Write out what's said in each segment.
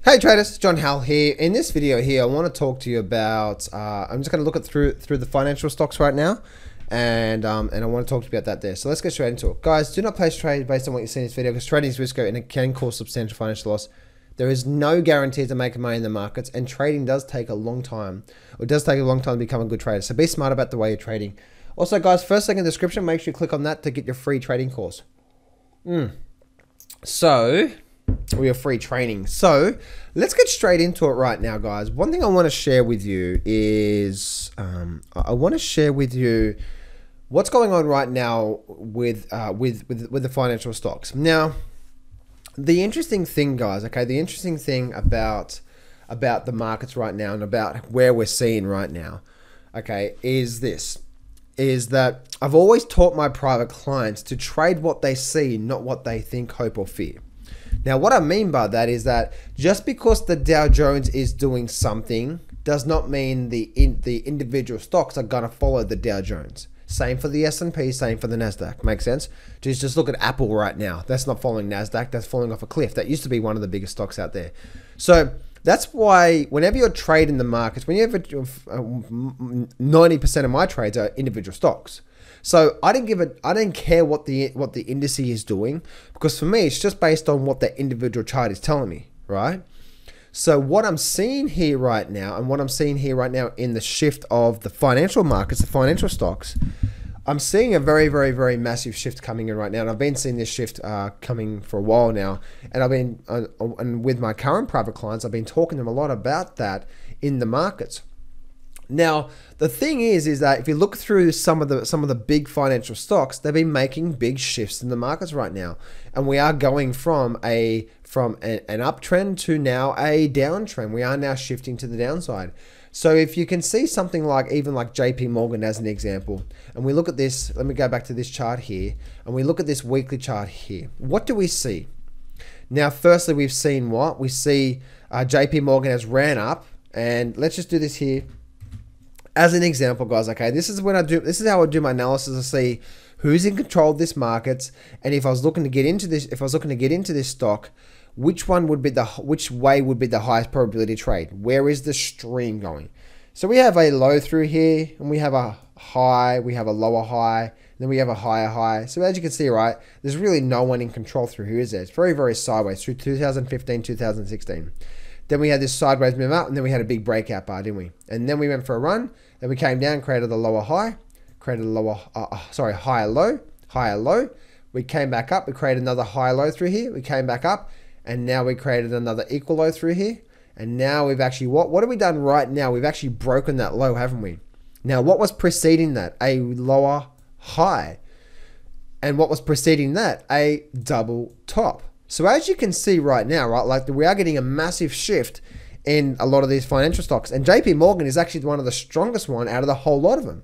Hey traders, John Howell here. In this video here, I want to talk to you about, I'm just going to look at through the financial stocks right now, and I want to talk to you about that there. So let's get straight into it. Guys, do not place trade based on what you see in this video, because trading is risky and it can cause substantial financial loss. There is no guarantee to make money in the markets, and trading does take a long time. It does take a long time to become a good trader, so be smart about the way you're trading. Also guys, first link in the description, make sure you click on that to get your free trading course. Or your free training. So let's get straight into it right now, guys. One thing I want to share with you is I want to share with you what's going on right now with the financial stocks. Now, the interesting thing, guys, okay, the interesting thing about the markets right now and about where we're seeing right now, okay, is that I've always taught my private clients to trade what they see, not what they think, hope, or fear. Now, what I mean by that is that just because the Dow Jones is doing something does not mean the individual stocks are going to follow the Dow Jones. Same for the S&P, same for the Nasdaq. Make sense? Just look at Apple right now. That's not following Nasdaq. That's falling off a cliff. That used to be one of the biggest stocks out there. So that's why whenever you're trading the markets, when you have 90% of my trades are individual stocks. So I didn't care what the indice is doing, because for me it's just based on what the individual chart is telling me, right? So what I'm seeing here right now, and what I'm seeing here right now in the shift of the financial markets, the financial stocks, I'm seeing a very, very, very massive shift coming in right now, and I've been seeing this shift coming for a while now. And I've been and with my current private clients, I've been talking to them a lot about that in the markets. Now, the thing is that if you look through some of the big financial stocks, they've been making big shifts in the markets right now, and we are going from an uptrend to now a downtrend. We are now shifting to the downside. So if you can see something like even like JP Morgan as an example, and we look at this, let me go back to this chart here, and we look at this weekly chart here. What do we see? Now, firstly, we've seen what? We see JP Morgan has ran up, and let's just do this here. As an example, guys, okay, this is how I do my analysis to see who's in control of this markets, and if I was looking to get into this, stock, which way would be the highest probability trade? Where is the stream going? So we have a low through here, and we have a high, we have a lower high, then we have a higher high. So as you can see, right, there's really no one in control through here, is there? It's very, very sideways through 2015, 2016. Then we had this sideways move up, and then we had a big breakout bar, didn't we? And then we went for a run, then we came down, created a lower high, created a lower, higher low. We came back up, we created another high low through here, we came back up, and now we created another equal low through here. And now we've actually, what have we done right now? We've actually broken that low, haven't we? Now, what was preceding that? A lower high. And what was preceding that? A double top. So as you can see right now, right, like we are getting a massive shift in a lot of these financial stocks, and JP Morgan is actually one of the strongest one out of the whole lot of them.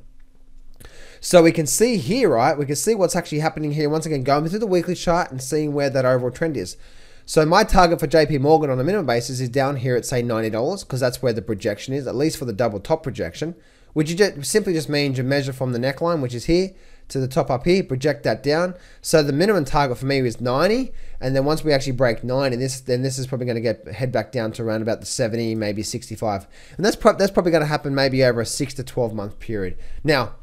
So we can see here, right, we can see what's actually happening here. Once again, going through the weekly chart and seeing where that overall trend is. So my target for JP Morgan on a minimum basis is down here at say $90, because that's where the projection is, at least for the double top projection, which simply just means you measure from the neckline, which is here, to the top up here, project that down. So the minimum target for me is 90, and then once we actually break 90, then this is probably going to head back down to around about the 70, maybe 65, and that's probably going to happen maybe over a 6 to 12 month period. Now,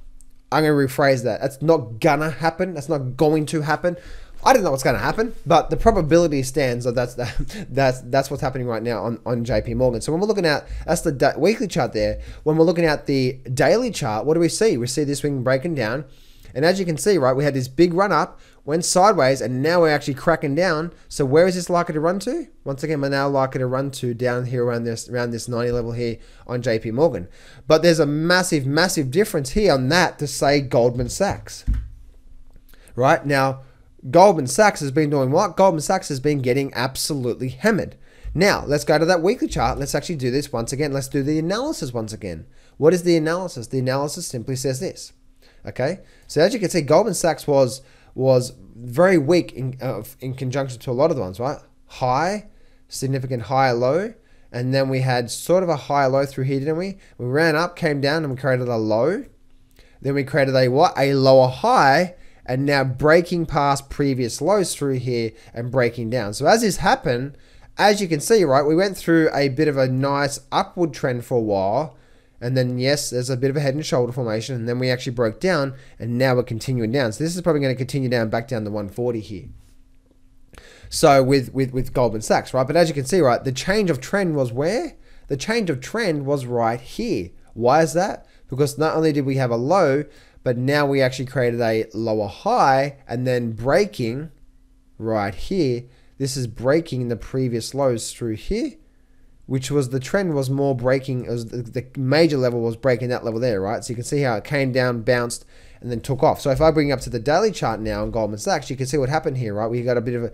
I'm going to rephrase that. That's not gonna happen. That's not going to happen. I don't know what's going to happen, but the probability stands that that's what's happening right now on JP Morgan. So when we're looking at, that's the weekly chart there. When we're looking at the daily chart, what do we see? We see this swing breaking down. And as you can see, right, we had this big run up, went sideways, and now we're actually cracking down. So where is this likely to run to? Once again, we're now likely to run to down here around this 90 level here on JP Morgan. But there's a massive, massive difference here on that to say Goldman Sachs. Right now, Goldman Sachs has been doing what? Goldman Sachs has been getting absolutely hammered. Now, let's go to that weekly chart. Let's actually do this once again. Let's do the analysis once again. What is the analysis? The analysis simply says this. Okay, so as you can see, Goldman Sachs was very weak in conjunction to a lot of the ones, right? High, significant higher low, and then we had sort of a higher low through here, didn't we? We ran up, came down, and we created a low. Then we created a what? A lower high, and now breaking past previous lows through here and breaking down. So as this happened, as you can see, right, we went through a bit of a nice upward trend for a while. And then, yes, there's a bit of a head and shoulder formation. And then we actually broke down. And now we're continuing down. So this is probably going to continue down, back down to 140 here. So with Goldman Sachs, right? But as you can see, right, the change of trend was where? The change of trend was right here. Why is that? Because not only did we have a low, but now we actually created a lower high and then breaking right here. This is breaking the previous lows through here, which was the trend was more breaking, as the major level was breaking that level there, right? So you can see how it came down, bounced, and then took off. So if I bring up to the daily chart now on Goldman Sachs, you can see what happened here, right? We got a bit of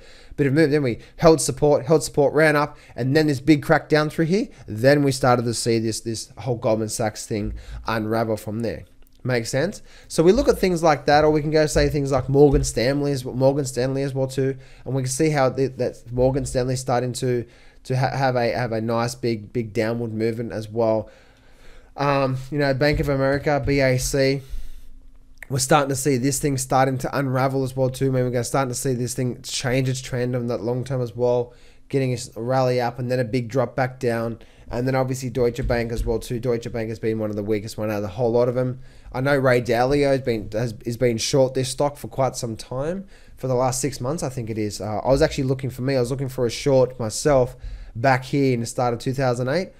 move. Then we held support, ran up, and then this big crack down through here. Then we started to see this whole Goldman Sachs thing unravel from there. Makes sense? So we look at things like that, or we can go say things like Morgan Stanley as well too, and we can see how that Morgan Stanley is starting to have a nice big downward movement as well. Bank of America, BAC. We're starting to see this thing starting to unravel as well too. Maybe we're going to start to see this thing change its trend on that long term as well, getting a rally up and then a big drop back down. And then obviously Deutsche Bank as well too. Deutsche Bank has been one of the weakest one out of the whole lot of them. I know Ray Dalio has been short this stock for quite some time, for the last 6 months, I think it is. I was looking for a short myself back here in the start of 2008.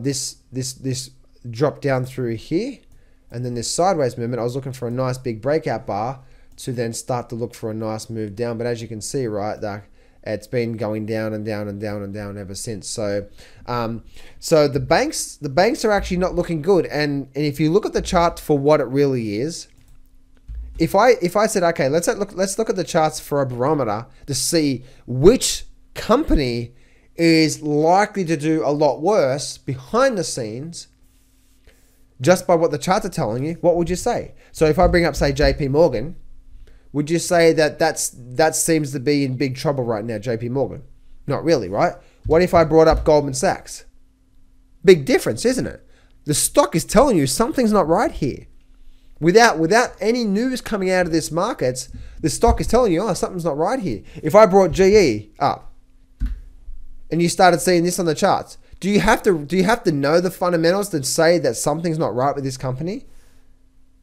This dropped down through here. And then this sideways movement, I was looking for a nice big breakout bar to then start to look for a nice move down. But as you can see, right, that it's been going down and down and down and down ever since. So, so the banks are actually not looking good. And if you look at the chart for what it really is, if I said, okay, let's look at the charts for a barometer to see which company is likely to do a lot worse behind the scenes, just by what the charts are telling you, what would you say? So if I bring up, say, JP Morgan, would you say that seems to be in big trouble right now, JP Morgan? Not really, right? What if I brought up Goldman Sachs? Big difference, isn't it? The stock is telling you something's not right here. Without any news coming out of this markets, the stock is telling you, oh, something's not right here. If I brought GE up and you started seeing this on the charts, do you have to know the fundamentals to say that something's not right with this company?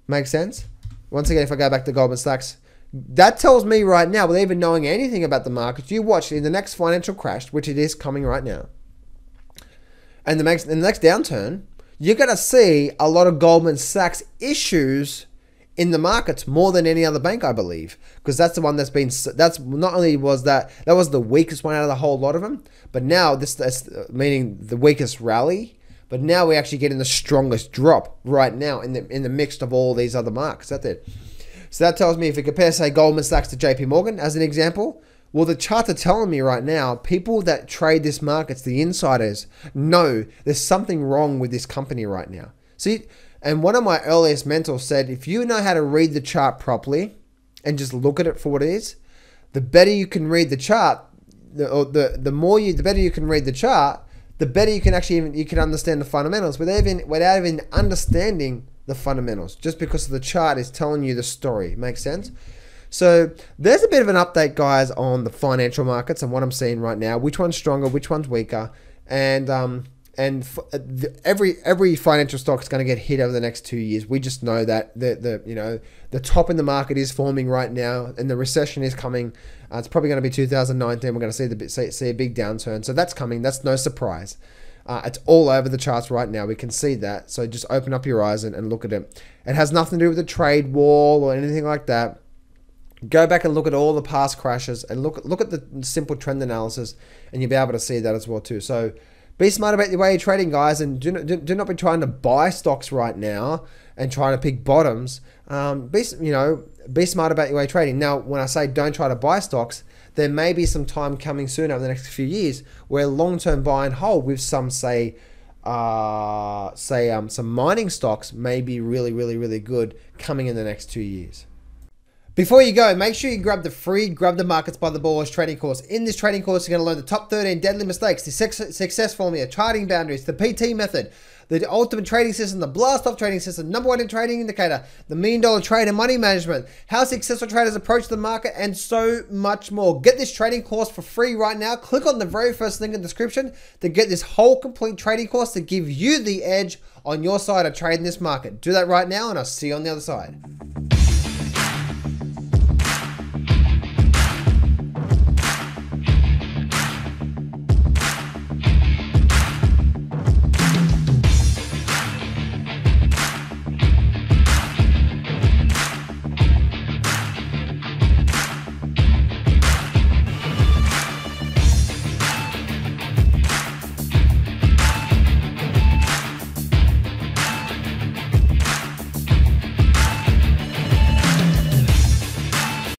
Makes sense? Once again, if I go back to Goldman Sachs, that tells me right now, without even knowing anything about the markets, you watch in the next financial crash, which it is coming right now, and in the next downturn, you're going to see a lot of Goldman Sachs issues in the markets more than any other bank, I believe, because that's the one that's not only was that was the weakest one out of the whole lot of them, but now that's meaning the weakest rally, but now we're actually getting the strongest drop right now in the mix of all these other markets. That's it. So that tells me, if you compare, say, Goldman Sachs to JP Morgan as an example, well, the charts are telling me right now, people that trade this markets, the insiders, know there's something wrong with this company right now. See. And one of my earliest mentors said, if you know how to read the chart properly and just look at it for what it is, the better you can read the chart, the better you can read the chart, the better you can actually understand the fundamentals without even understanding the fundamentals, just because the chart is telling you the story. Makes sense? So there's a bit of an update, guys, on the financial markets and what I'm seeing right now, which one's stronger, which one's weaker, and every financial stock is going to get hit over the next 2 years. We just know that the top in the market is forming right now, and the recession is coming. It's probably going to be 2019. We're going to see a big downturn. So that's coming. That's no surprise. It's all over the charts right now. We can see that. So just open up your eyes and look at it. It has nothing to do with the trade war or anything like that. Go back and look at all the past crashes and look at the simple trend analysis, and you'll be able to see that as well too. So be smart about the way you're trading, guys, and do not be trying to buy stocks right now and trying to pick bottoms. Be smart about your way you're trading. Now, when I say don't try to buy stocks, there may be some time coming soon over the next few years where long-term buy and hold with some some mining stocks may be really, really, really good coming in the next 2 years. Before you go, make sure you grab the free Grab the Markets by the Balls training course. In this training course, you're going to learn the top 13 deadly mistakes, the success formula, charting boundaries, the PT method, the ultimate trading system, the blast-off trading system, #1 trading indicator, the $1 million trade and money management, how successful traders approach the market, and so much more. Get this training course for free right now. Click on the very first link in the description to get this whole complete trading course to give you the edge on your side of trading this market. Do that right now, and I'll see you on the other side.